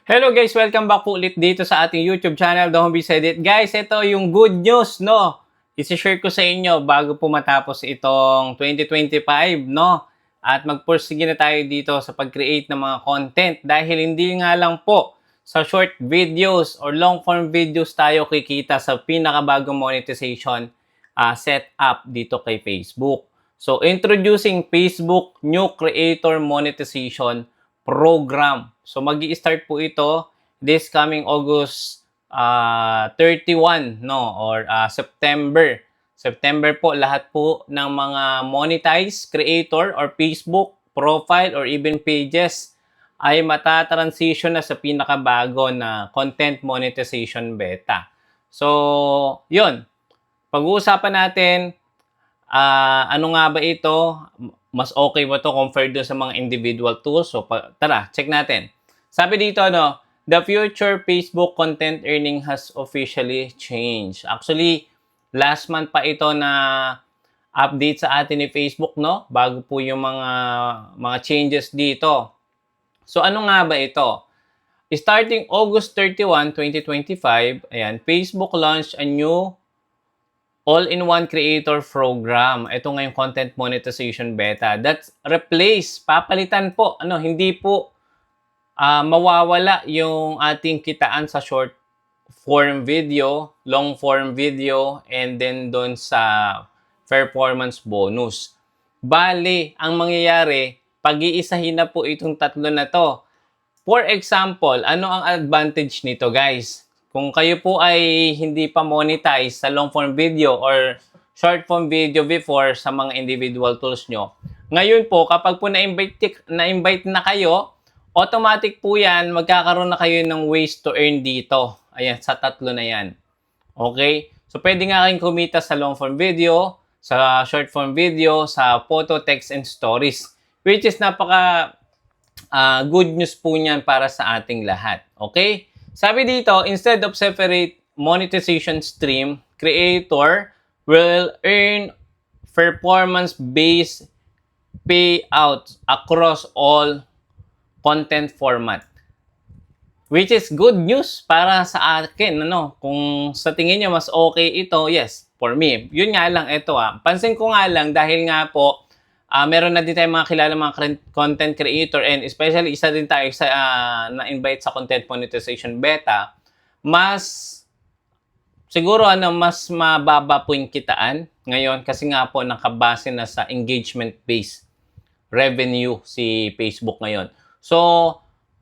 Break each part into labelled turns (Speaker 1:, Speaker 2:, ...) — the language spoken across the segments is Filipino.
Speaker 1: Hello guys, welcome back po ulit dito sa ating YouTube channel, The Homebase Edit. Guys, ito yung good news, no? I-share ko sa inyo bago po matapos itong 2025, no? At magpursige na tayo dito sa pag-create ng mga content dahil hindi nga lang po sa short videos or long form videos tayo kikita sa pinakabagong monetization setup dito kay Facebook. So, introducing Facebook New Creator Monetization Program. So, magi-start po ito this coming August 31, no? Or September. September po, lahat po ng mga monetized creator or Facebook profile or even pages ay mata-transition na sa pinakabago na content monetization beta. So, yun. Pag-uusapan natin, ano nga ba ito? Mas okay ba to compared dun sa mga individual tools? So, tara, check natin. Sabi dito, no, the future Facebook content earning has officially changed. Actually, last month pa ito na update sa atin ni Facebook, no? Bago po yung mga changes dito. So, ano nga ba ito? Starting August 31, 2025, ayan, Facebook launched a new all-in-one creator program. Ito ngayong content monetization beta. That's papalitan po, hindi po mawawala yung ating kitaan sa short form video, long form video, and then doon sa performance bonus. Bali, ang mangyayari, pag-iisahin na po itong tatlo na to. For example, ano ang advantage nito, guys? Kung kayo po ay hindi pa monetize sa long form video or short form video before sa mga individual tools nyo, ngayon po, kapag po na-invite na kayo, automatic po yan, magkakaroon na kayo ng ways to earn dito. Ayan, sa tatlo na yan. Okay? So, pwede nga kayong kumita sa long form video, sa short form video, sa photo, text, and stories. Which is napaka good news po niyan para sa ating lahat. Okay? Sabi dito, instead of separate monetization stream, creator will earn performance-based payouts across all content format. Which is good news para sa akin. Kung sa tingin niyo mas okay ito, yes, for me. Yun nga lang, ito Pansin ko nga lang dahil nga po, meron na din tayong mga kilala mga content creator and especially isa din tayo sa na-invite sa content monetization beta, siguro mas mababa po yung kitaan ngayon kasi nga po nakabase na sa engagement-based revenue si Facebook ngayon. So,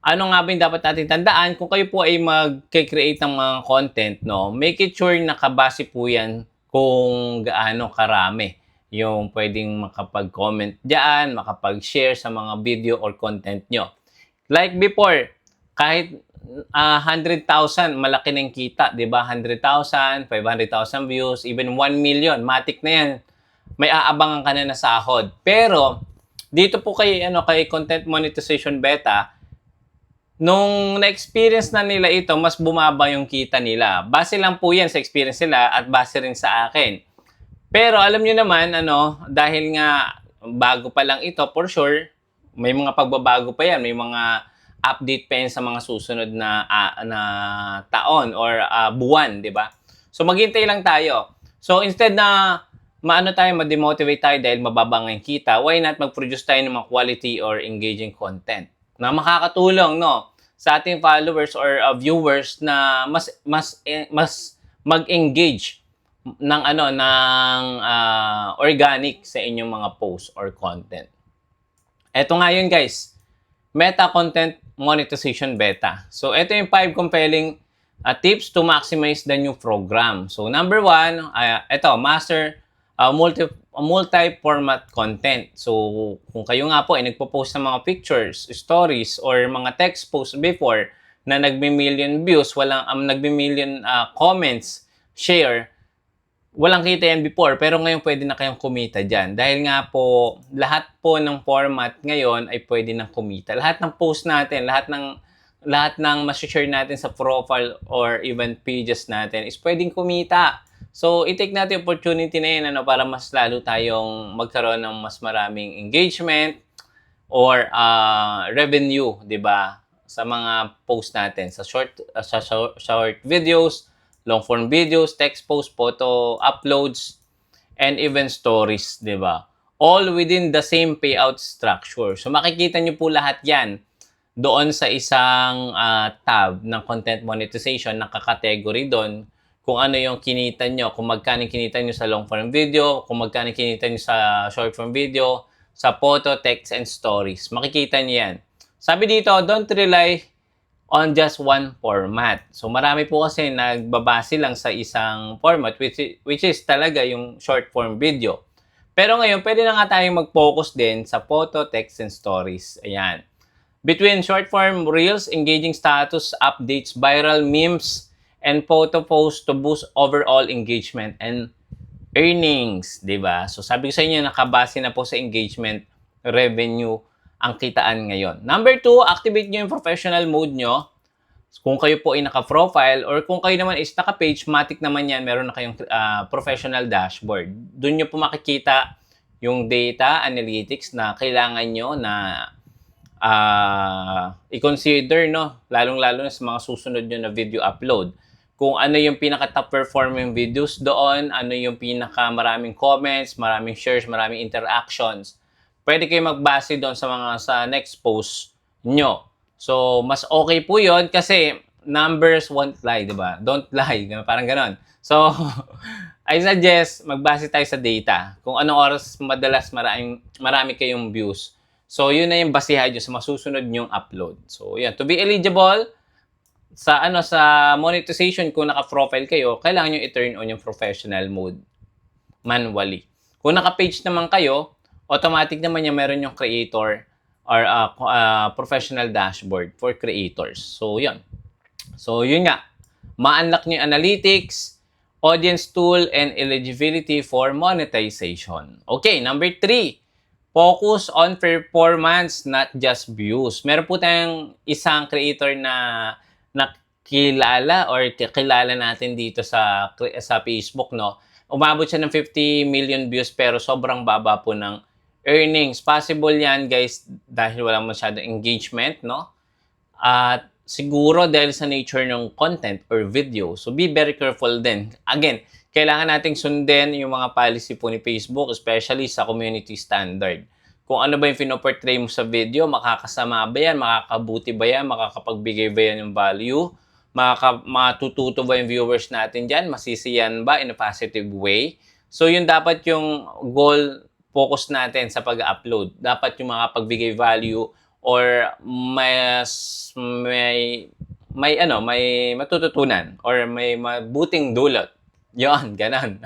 Speaker 1: ano nga ba yung dapat natin tandaan? Kung kayo po ay mag-create ng mga content, no, make it sure nakabase po yan kung gaano karami yung pwedeng makapag-comment dyan, makapag-share sa mga video or content nyo. Like before, kahit 100,000, malaki na yung kita, di ba? 100,000, 500,000 views, even 1 million, matik na yan. May aabangan ka na na sahod. Pero, dito po kay content monetization beta, nung na-experience na nila ito, mas bumaba yung kita nila. Base lang po yan sa experience nila at base rin sa akin. Pero alam niyo naman, dahil nga bago pa lang ito, for sure, may mga pagbabago pa yan, may mga update pa yan sa mga susunod na taon or buwan, di ba? So maghintay lang tayo. So instead na ma-demotivate tayo dahil mababa ng kita, why not mag-produce tayo ng mga quality or engaging content na makakatulong, sa ating followers or viewers na mas mag-engage ng organic sa inyong mga posts or content. Ito nga yun, guys. Meta Content Monetization Beta. So, ito yung 5 compelling tips to maximize the new program. So, number 1, ito, master multi-format content. So, kung kayo nga po ay nagpo-post ng mga pictures, stories, or mga text posts before na nagbi-million views, nagbi-million comments, share, walang kita yan before, pero ngayon pwede na kayong kumita dyan. Dahil nga po, lahat po ng format ngayon ay pwede nang kumita. Lahat ng post natin, lahat ng ma-share natin sa profile or even pages natin is pwedeng kumita. So, i-take natin yung opportunity na yun para mas lalo tayong magkaroon ng mas maraming engagement or revenue, di ba? sa mga post natin, sa short videos, long form videos, text post, photo uploads, and even stories, 'di ba? All within the same payout structure. So makikita niyo po lahat 'yan doon sa isang tab ng content monetization, nakaka-category doon kung ano yung kinita nyo, kung magkano kinita nyo sa long form video, kung magkano kinita nyo sa short form video, sa photo, text, and stories. Makikita nyo yan. Sabi dito, don't rely on just one format. So marami po kasi nagbabase lang sa isang format which is talaga yung short form video. Pero ngayon, pwede na nga tayong mag-focus din sa photo, text, and stories. Ayan. Between short-form reels, engaging status updates, viral memes, and photo posts to boost overall engagement and earnings, 'di ba? So sabi ko sa inyo, nakabase na po sa engagement revenue ang kitaan ngayon. Number 2, activate nyo yung professional mode nyo. Kung kayo po ay naka-profile or kung kayo naman is naka-page, matic naman yan, meron na kayong professional dashboard. Doon nyo po makikita yung data analytics na kailangan nyo na i-consider, no? Lalong-lalo na sa mga susunod nyo na video upload. Kung ano yung pinaka-top performing videos doon, ano yung pinaka-maraming comments, maraming shares, maraming interactions. Pwede kayo magbase doon sa next post nyo. So, mas okay po yon kasi numbers won't lie, di ba? Don't lie, parang ganon. So, I suggest magbase tayo sa data. Kung anong oras madalas marami kayong views. So, yun na yung basihan nyo sa masusunod nyong upload. So, yan. To be eligible sa monetization, kung naka-profile kayo, kailangan nyo i-turn on yung professional mode manually. Kung naka-page naman kayo, automatic naman yung meron yung creator or professional dashboard for creators. So, yun. So, yun nga. Ma-unlock nyo yung analytics, audience tool, and eligibility for monetization. Okay, number 3. Focus on performance, not just views. Meron po tayong isang creator na kilala or kilala natin dito sa Facebook, no? Umabot siya ng 50 million views pero sobrang baba po ng earnings. Possible yan, guys, dahil walang masyadong engagement, no? At siguro dahil sa nature ng content or video. So be very careful din. Again, kailangan nating sundin yung mga policy po ni Facebook, especially sa community standard. Kung ano ba yung pinoportray mo sa video, makakasama ba yan, makakabuti ba yan, makakapagbigay ba yan yung value, matututo ba yung viewers natin dyan, masisiyan ba in a positive way. So yun dapat yung goal focus natin sa pag-upload. Dapat yung makapagbigay value or may matututunan or may mabuting dulot. Yon, ganun.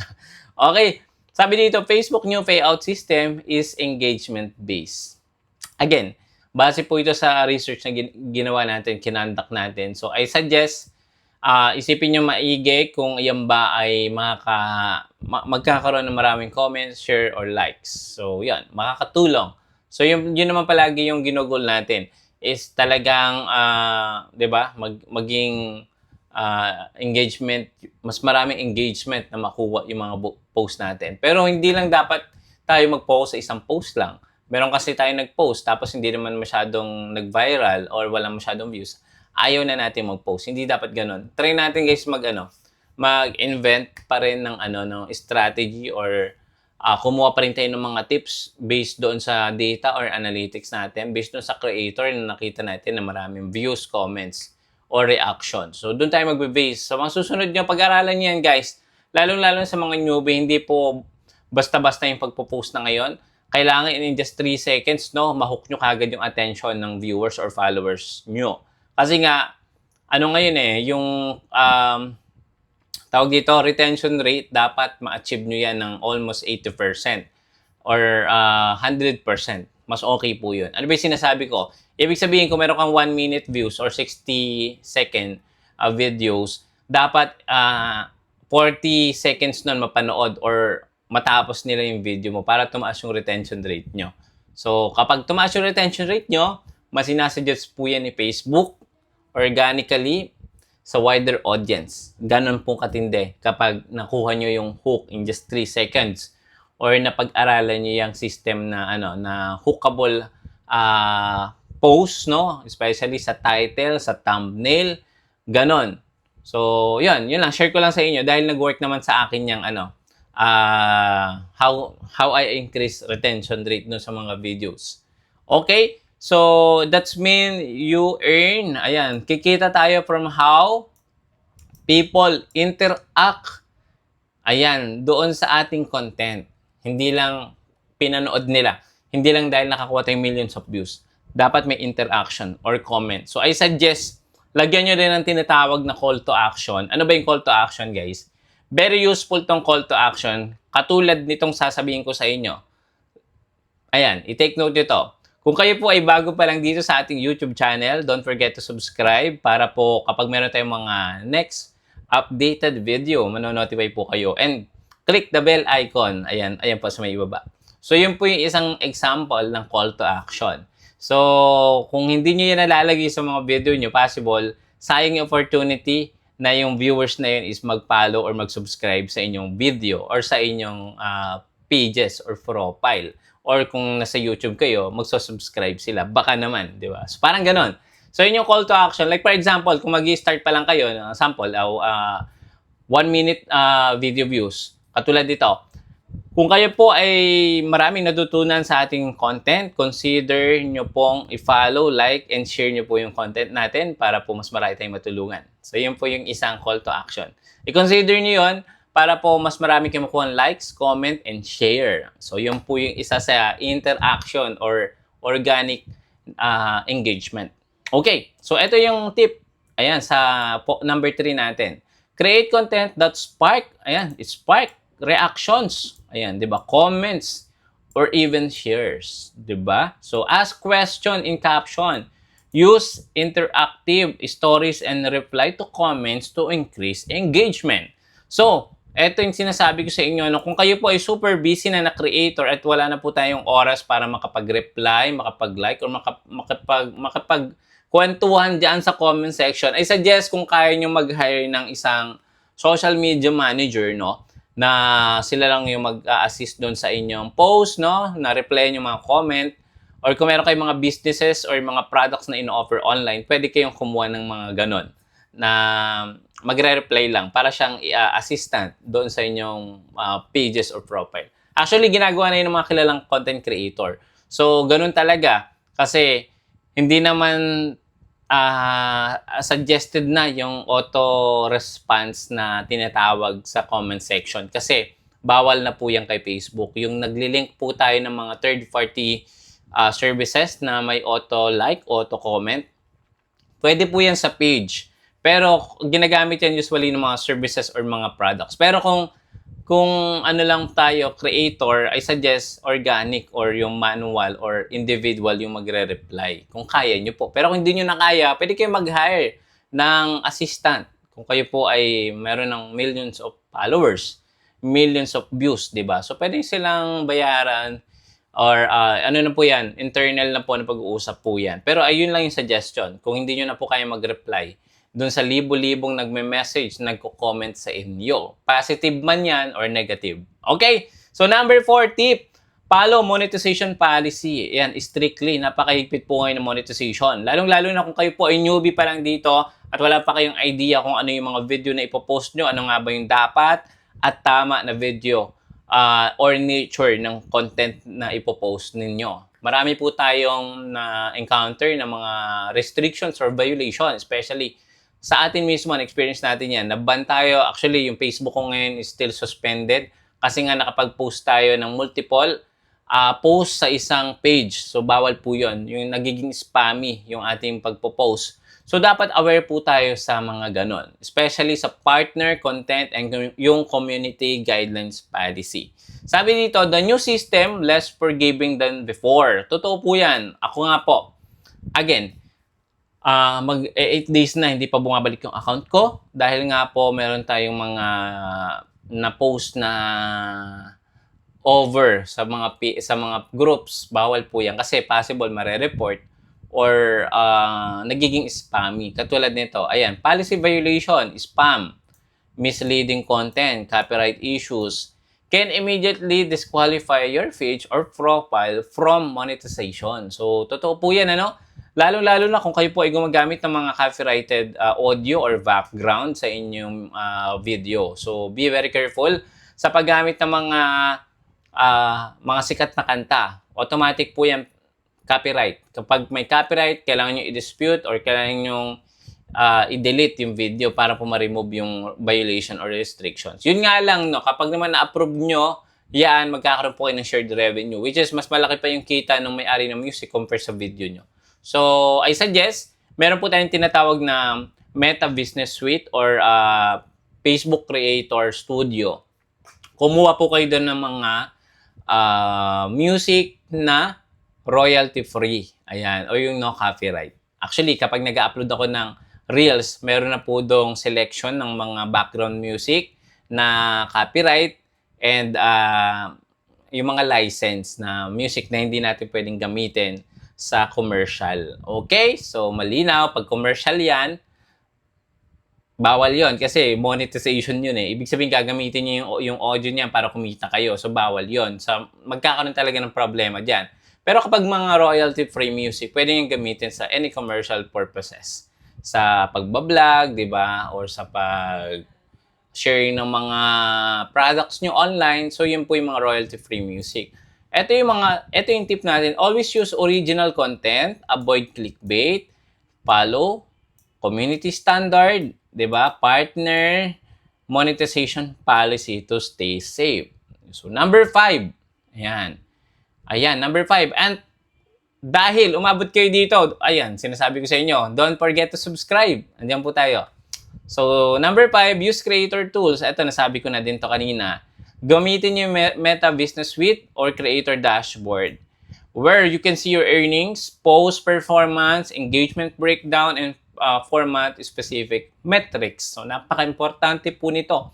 Speaker 1: Okay, sabi dito, Facebook new payout system is engagement-based. Again, base po ito sa research na ginawa natin, kinonduct natin. So, I suggest, isipin nyo maigi kung yan ba ay magkakaroon ng maraming comments, share, or likes. So, yan, makakatulong. So, yun naman palagi yung ginugol natin is talagang, 'di ba, maging engagement, mas maraming engagement na makuha yung mga post natin. Pero hindi lang dapat tayo mag-post sa isang post lang. Meron kasi tayo nag-post tapos hindi naman masyadong nag-viral or walang masyadong views. Ayaw na natin mag-post. Hindi dapat ganun. Try natin, guys, mag-invent pa rin ng ng strategy or kumuha pa rin tayo ng mga tips based doon sa data or analytics natin, based doon sa creator na nakita natin na maraming views, comments, or reaction. So, doon tayo magbe-base. So, mga susunod nyo, pag-aralan nyo yan, guys. Lalong-lalo sa mga newbie, hindi po basta-basta yung pagpo-post na ngayon. Kailangan in just 3 seconds, no, mahook nyo kagad yung attention ng viewers or followers nyo. Kasi nga, ngayon yung tawag dito, retention rate, dapat ma-achieve nyo yan ng almost 80% or 100%. Mas okay po yun. Ano ba yung sinasabi ko? Ibig sabihin, kung meron kang 1 minute views or 60-second videos, dapat 40 seconds nun mapanood or matapos nila yung video mo para tumaas yung retention rate nyo. So, kapag tumaas yung retention rate nyo, mas sinasuggest po yan ni Facebook organically sa wider audience. Ganon po katindi kapag nakuha nyo yung hook in just 3 seconds or napag-aralan nyo yung system na na hookable post, no? Especially sa title, sa thumbnail, ganon. So, yun lang. Share ko lang sa inyo dahil nag-work naman sa akin yung how I increase retention rate no sa mga videos. Okay? So, that's mean you earn, ayan, kikita tayo from how people interact, ayan, doon sa ating content. Hindi lang pinanood nila. Hindi lang dahil nakakuha tayong millions of views. Dapat may interaction or comment. So, I suggest, lagyan nyo din ng tinatawag na call to action. Ano ba yung call to action, guys? Very useful tong call to action. Katulad nitong sasabihin ko sa inyo. Ayan, i-take note nito. Kung kayo po ay bago pa lang dito sa ating YouTube channel, don't forget to subscribe para po kapag meron tayong mga next updated video, manonotify po kayo. And click the bell icon. Ayan po sa may ibaba. So, yun po yung isang example ng call to action. So, kung hindi nyo yan nalalagay sa mga video nyo, possible, sayang yung opportunity na yung viewers na yun is mag-follow or mag-subscribe sa inyong video or sa inyong pages or profile. Or kung nasa YouTube kayo, magsusubscribe sila. Baka naman, di ba? So, parang ganon. So, yun yung call to action. Like, for example, kung mag-start pa lang kayo, sample, 1 minute video views. Katulad dito. Kung kayo po ay maraming natutunan sa ating content, consider nyo pong i-follow, like, and share nyo po yung content natin para po mas marami tayong matulungan. So, yun po yung isang call to action. I-consider nyo yun para po mas marami kayong makuha likes, comment, and share. So, yun po yung isa sa interaction or organic engagement. Okay, so ito yung tip. Ayan, sa number 3 natin. Create content that spark, ayan, it spark reactions. Ayan, 'di ba? Comments or even shares, 'di ba? So ask question in caption. Use interactive stories and reply to comments to increase engagement. So, eto yung sinasabi ko sa inyo, no, kung kayo po ay super busy na creator at wala na po tayong oras para makapag-reply, makapag-like, or makapag-kwentuhan dyan sa comment section, I suggest kung kaya nyo mag-hire ng isang social media manager, no, na sila lang yung mag-assist doon sa inyong post, no, na replyan yung mga comment, or kung meron kayong mga businesses or mga products na ino-offer online, pwede kayong kumuha ng mga ganon na magre-reply lang para siyang assistant doon sa inyong pages or profile. Actually, ginagawa na yun ng mga kilalang content creator. So, ganun talaga kasi hindi naman suggested na yung auto-response na tinatawag sa comment section kasi bawal na po yan kay Facebook. Yung nagli-link po tayo ng mga third-party services na may auto-like, auto-comment, pwede po yan sa page. Pero ginagamit yan usually ng mga services or mga products. Pero kung ano lang tayo, creator, I suggest organic or yung manual or individual yung magre-reply. Kung kaya nyo po. Pero kung hindi nyo na kaya, pwede kayo mag-hire ng assistant. Kung kayo po ay meron ng millions of followers, millions of views, di ba? So, pwede silang bayaran or ano na po yan, internal na po na pag-uusap po yan. Pero ayun lang yung suggestion. Kung hindi nyo na po kaya mag-reply, doon sa libo-libong nagme-message, nagko-comment sa inyo. Positive man yan or negative. Okay? So, number 4 tip, follow monetization policy. Yan, strictly. Napakahigpit po ngayon ng monetization. Lalong-lalo na kung kayo po ay newbie pa lang dito at wala pa kayong idea kung ano yung mga video na ipopost nyo, ano nga ba yung dapat at tama na video or nature ng content na ipopost ninyo. Marami po tayong na-encounter na mga restrictions or violation, especially sa atin mismo, na-experience natin yan. Naban tayo, actually, yung Facebook ko ngayon is still suspended kasi nga nakapag-post tayo ng multiple post sa isang page. So, bawal po yun. Yung nagiging spammy yung ating pagpo-post. So, dapat aware po tayo sa mga ganon. Especially sa partner content and yung community guidelines policy. Sabi dito, the new system, less forgiving than before. Totoo po yan. Ako nga po. Again, mag 8 days na hindi pa bumabalik yung account ko dahil nga po meron tayong mga na-post na over sa mga groups. Bawal po yan kasi possible mare-report or nagiging spammy. Katulad nito, ayan, policy violation, spam, misleading content, copyright issues can immediately disqualify your page or profile from monetization. So, totoo po yan, ano? Lalo-lalo na kung kayo po ay gumagamit ng mga copyrighted audio or background sa inyong video. So, be very careful sa paggamit ng mga sikat na kanta. Automatic po yan copyright. Kapag may copyright, kailangan nyo i-dispute or kailangan nyo i-delete yung video para po ma-remove yung violation or restrictions. Yun nga lang, no, kapag naman na-approve nyo, yan, magkakaroon po kayo ng shared revenue, which is mas malaki pa yung kita ng may-ari ng music compare sa video nyo. So, I suggest, meron po tayong tinatawag na Meta Business Suite or Facebook Creator Studio. Kumuha po kayo doon ng mga music na royalty-free. Ayan, o yung no copyright. Actually, kapag nag-upload ako ng Reels, meron na po doong selection ng mga background music na copyright and yung mga license na music na hindi natin pwedeng gamitin sa commercial. Okay? So, malinaw. Pag commercial yan, bawal yon kasi monetization yun eh. Ibig sabihin, gagamitin nyo yung audio niyan para kumita kayo. So, bawal yon. So, magkakaroon talaga ng problema dyan. Pero kapag mga royalty-free music, pwede nyo gamitin sa any commercial purposes. Sa pagbablog, di ba? Or sa pag-sharing ng mga products nyo online. So, yun po yung mga royalty-free music. Ito yung tip natin. Always use original content, avoid clickbait, follow community standard, 'di ba? Partner monetization policy to stay safe. So number 5. Ayan, number 5. And dahil umabot kayo dito, ayan, sinasabi ko sa inyo, don't forget to subscribe. Andiyan po tayo. So number 5, use creator tools. Ito nasabi ko na din to kanina. Gamitin yung Meta Business Suite or Creator Dashboard where you can see your earnings, post performance, engagement breakdown, and format-specific metrics. So, napaka-importante po nito.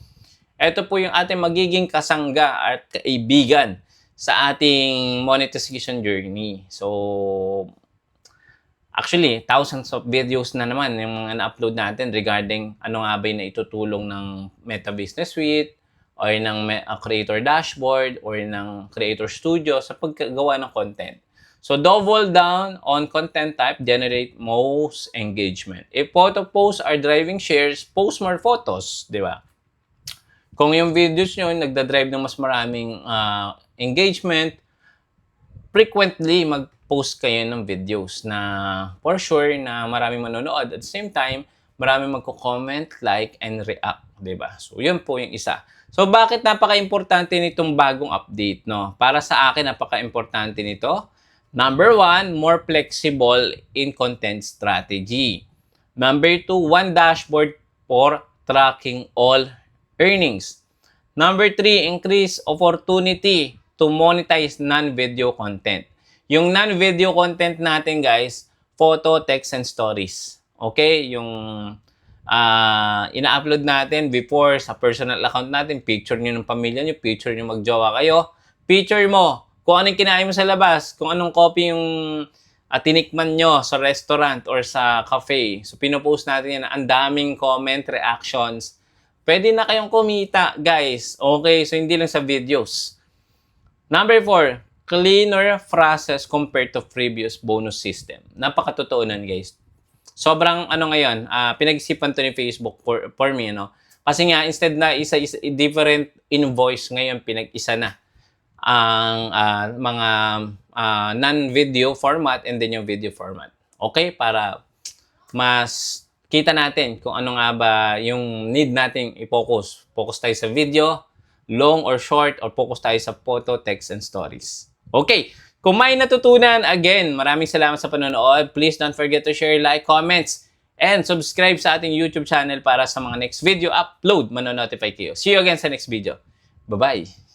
Speaker 1: Ito po yung ating magiging kasangga at kaibigan sa ating monetization journey. So, actually, thousands of videos na naman yung mga na-upload natin regarding ano nga ba yung naitutulong ng Meta Business Suite, or ng Creator Dashboard, or ng Creator Studio sa paggawa ng content. So, double down on content type, generate most engagement. If photo posts are driving shares, post more photos, di ba? Kung yung videos nyo nagdadrive ng mas maraming engagement, frequently mag-post kayo ng videos na for sure na maraming manonood. At the same time, maraming magko-comment, like, and react, di ba? So, yun po yung isa. So, bakit napaka-importante nitong bagong update, no? Para sa akin, napaka-importante nito. Number 1, more flexible in content strategy. Number 2, one dashboard for tracking all earnings. Number 3, increase opportunity to monetize non-video content. Yung non-video content natin, guys, photo, text, and stories. Okay? Yung ina-upload natin before sa personal account natin, picture nyo ng pamilya nyo, picture nyo magjowa kayo, picture mo kung anong kinain mo sa labas, kung anong coffee yung tinikman nyo sa restaurant or sa cafe. So, pinopost natin yan. Ang daming comment, reactions. Pwede na kayong kumita, guys. Okay, so hindi lang sa videos. Number 4, cleaner phrases compared to previous bonus system. Napakatotoo nun, guys. Sobrang ngayon, pinag-isipan to ni Facebook for me, no? Kasi nga, instead na isa different invoice ngayon, pinag-isa na ang mga non-video format and then yung video format. Okay? Para mas kita natin kung ano nga ba yung need nating i-focus. Focus tayo sa video, long or short, or focus tayo sa photo, text, and stories. Okay. Kung may natutunan, again, maraming salamat sa panonood. Please don't forget to share, like, comments, and subscribe sa ating YouTube channel para sa mga next video upload, manonotify kayo. See you again sa next video. Bye-bye!